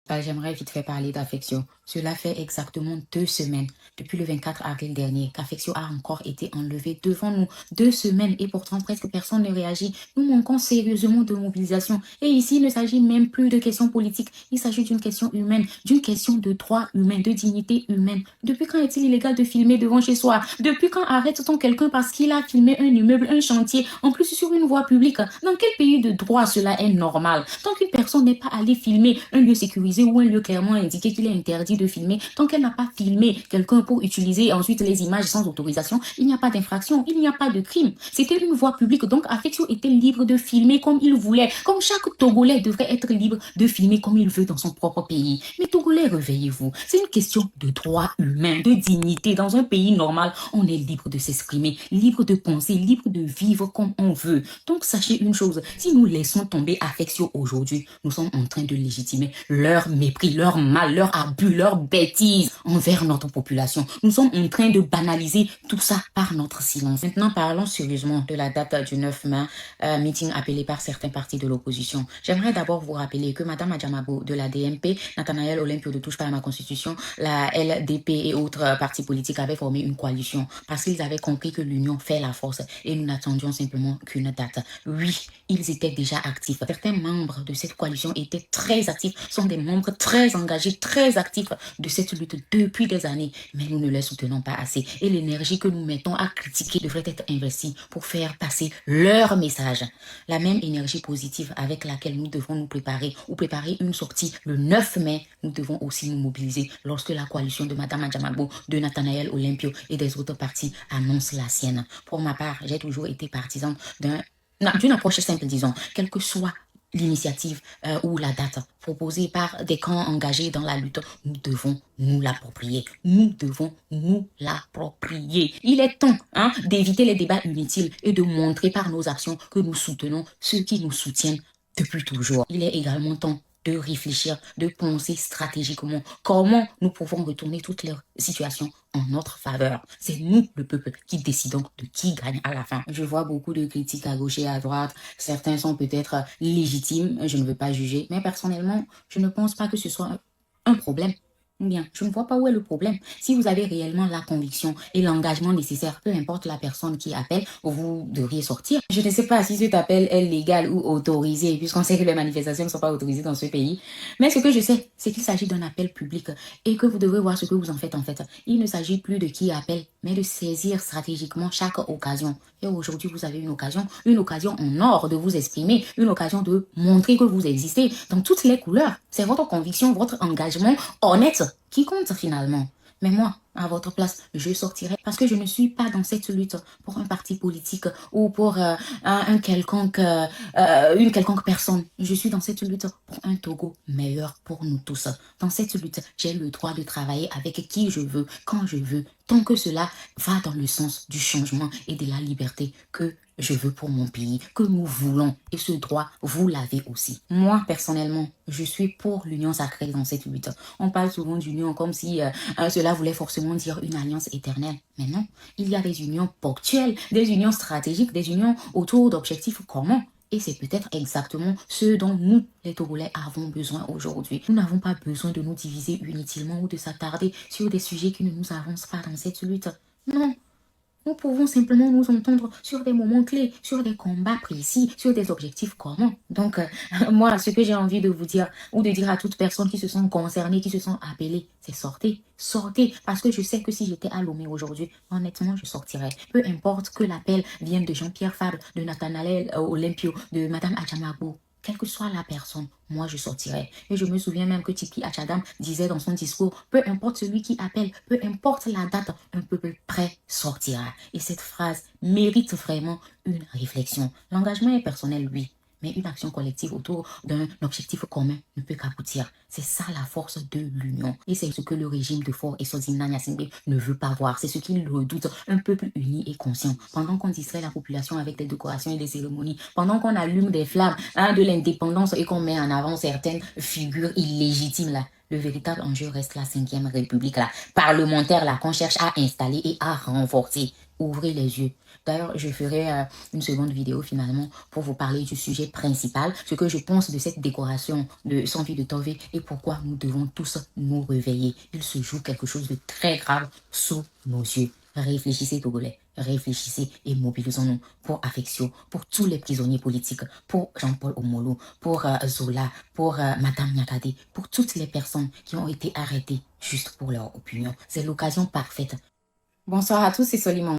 J'aimerais vite fait parler d'Affectio. Cela fait exactement 2 semaines, depuis le 24 avril dernier, qu'Affectio a encore été enlevé devant nous. 2 semaines et pourtant presque personne ne réagit. Nous manquons sérieusement de mobilisation. Et ici, il ne s'agit même plus de questions politiques. Il s'agit d'une question humaine, d'une question de droit humain, de dignité humaine. Depuis quand est-il illégal de filmer devant chez soi? Depuis quand arrête-t-on quelqu'un parce qu'il a filmé un immeuble, un chantier, en plus sur une voie publique? Dans quel pays de droit cela est normal? Tant qu'une personne n'est pas allée filmer un lieu sécurisé ou un lieu clairement indiqué qu'il est interdit de filmer, tant qu'elle n'a pas filmé quelqu'un pour utiliser ensuite les images sans autorisation, il n'y a pas d'infraction, il n'y a pas de crime. C'était une voie publique, donc Affectio était libre de filmer comme il voulait, comme chaque Togolais devrait être libre de filmer comme il veut dans son propre pays. Mais Togolais, réveillez-vous, c'est une question de droit humain, de dignité. Dans un pays normal, on est libre de s'exprimer, libre de penser, libre de vivre comme on veut. Donc sachez une chose, si nous laissons tomber Affectio aujourd'hui, nous sommes en train de légitimer leur mépris, leur mal, leur abus, leur bêtise envers notre population. Nous sommes en train de banaliser tout ça par notre silence. Maintenant, parlons sérieusement de la date du 9 mai, meeting appelé par certains partis de l'opposition. J'aimerais d'abord vous rappeler que Madame Adjamabo de la DMP, Nathanaël Olympio de Touche pas à ma constitution, la LDP et autres partis politiques avaient formé une coalition parce qu'ils avaient compris que l'union fait la force et nous n'attendions simplement qu'une date. Oui, ils étaient déjà actifs. Certains membres de cette coalition étaient très actifs, sont des membres très engagés, très actifs de cette lutte depuis des années, mais nous ne les soutenons pas assez. Et l'énergie que nous mettons à critiquer devrait être investie pour faire passer leur message. La même énergie positive avec laquelle nous devons nous préparer ou préparer une sortie le 9 mai, nous devons aussi nous mobiliser lorsque la coalition de Madame Adjamabo, de Nathanaël Olympio et des autres partis annonce la sienne. Pour ma part, j'ai toujours été partisan d'une approche simple, disons, quelle que soit l'initiative ou la date proposée par des camps engagés dans la lutte, nous devons nous l'approprier. Nous devons nous l'approprier. Il est temps d'éviter les débats inutiles et de montrer par nos actions que nous soutenons ceux qui nous soutiennent depuis toujours. Il est également temps de réfléchir, de penser stratégiquement comment nous pouvons retourner toutes les situations en notre faveur. C'est nous, le peuple, qui décidons de qui gagne à la fin. Je vois beaucoup de critiques à gauche et à droite. Certains sont peut-être légitimes, je ne veux pas juger, mais personnellement, je ne pense pas que ce soit un problème. Bien, je ne vois pas où est le problème. Si vous avez réellement la conviction et l'engagement nécessaire, peu importe la personne qui appelle, vous devriez sortir. Je ne sais pas si cet appel est légal ou autorisé, puisqu'on sait que les manifestations ne sont pas autorisées dans ce pays. Mais ce que je sais, c'est qu'il s'agit d'un appel public et que vous devrez voir ce que vous en faites en fait. Il ne s'agit plus de qui appelle, mais de saisir stratégiquement chaque occasion. Et aujourd'hui, vous avez une occasion en or de vous exprimer, une occasion de montrer que vous existez dans toutes les couleurs. C'est votre conviction, votre engagement honnête qui compte finalement. Mais moi, à votre place, je sortirai parce que je ne suis pas dans cette lutte pour un parti politique ou pour une quelconque personne. Je suis dans cette lutte pour un Togo meilleur pour nous tous. Dans cette lutte, j'ai le droit de travailler avec qui je veux, quand je veux, tant que cela va dans le sens du changement et de la liberté que je veux pour mon pays, que nous voulons. Et ce droit, vous l'avez aussi. Moi, personnellement, je suis pour l'union sacrée dans cette lutte. On parle souvent d'union comme si cela voulait forcément dire une alliance éternelle. Mais non, il y a des unions ponctuelles, des unions stratégiques, des unions autour d'objectifs communs. Et c'est peut-être exactement ce dont nous, les Togolais, avons besoin aujourd'hui. Nous n'avons pas besoin de nous diviser inutilement ou de s'attarder sur des sujets qui ne nous avancent pas dans cette lutte. Non. Nous pouvons simplement nous entendre sur des moments clés, sur des combats précis, sur des objectifs communs. Donc, moi, ce que j'ai envie de vous dire, ou de dire à toutes personnes qui se sont concernées, qui se sont appelées, c'est sortez, sortez. Parce que je sais que si j'étais à Lomé aujourd'hui, honnêtement, je sortirais. Peu importe que l'appel vienne de Jean-Pierre Fabre, de Nathanaël Olympio, de Madame Adjamabo. Quelle que soit la personne, moi je sortirai. Et je me souviens même que Tipi Achadam disait dans son discours, peu importe celui qui appelle, peu importe la date, un peuple prêt sortira. Et cette phrase mérite vraiment une réflexion. L'engagement est personnel, oui. Mais une action collective autour d'un objectif commun ne peut qu'aboutir. C'est ça la force de l'union. Et c'est ce que le régime de Faure et Sozina Nyasingbe ne veut pas voir. C'est ce qu'il redoute. Un peuple uni et conscient. Pendant qu'on distrait la population avec des décorations et des cérémonies, pendant qu'on allume des flammes de l'indépendance et qu'on met en avant certaines figures illégitimes là, le véritable enjeu reste la 5e République là, parlementaire là, qu'on cherche à installer et à renforcer. ouvrez les yeux. D'ailleurs, je ferai une seconde vidéo finalement pour vous parler du sujet principal, ce que je pense de cette décoration de Sans vie de Tove et pourquoi nous devons tous nous réveiller. Il se joue quelque chose de très grave sous nos yeux. Réfléchissez, Togolais, réfléchissez et mobilisons-nous pour Affectio, pour tous les prisonniers politiques, pour Jean-Paul Omolo, pour Zola, pour Madame Nyakade, pour toutes les personnes qui ont été arrêtées juste pour leur opinion. C'est l'occasion parfaite. Bonsoir à tous, c'est Soliman.